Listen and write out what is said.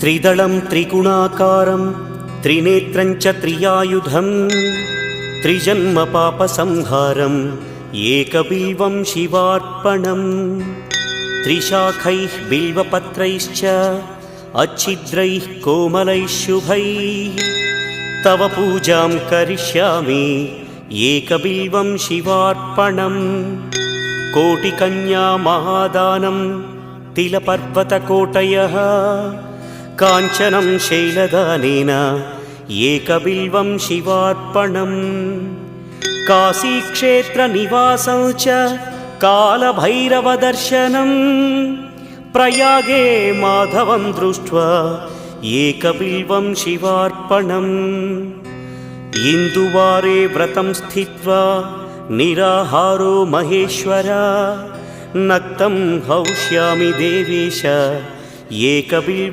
त्रिदलं त्रिगुणाकारं त्रिनेत्रं च त्रियायुधं त्रिजन्म पापसंहारम् एकबिल्वं शिवार्पणम् त्रिशाखैः बिल्वपत्रैश्च अच्छिद्रैः कोमलैः शुभैः तव पूजां करिष्यामि एकबिल्वं शिवार्पणम् कोटिकन्या महादानं तिलपर्वतकोटयः काञ्चनं शैलदानेन एकबिल्वं शिवार्पणम् काशीक्षेत्रनिवासं च कालभैरवदर्शनं प्रयागे माधवं दृष्ट्वा एकबिल्वं शिवार्पणम् इन्दुवारे व्रतं स्थित्वा निराहारो महेश्वर नक्तं हौष्यामि देवेश एकबिल्वं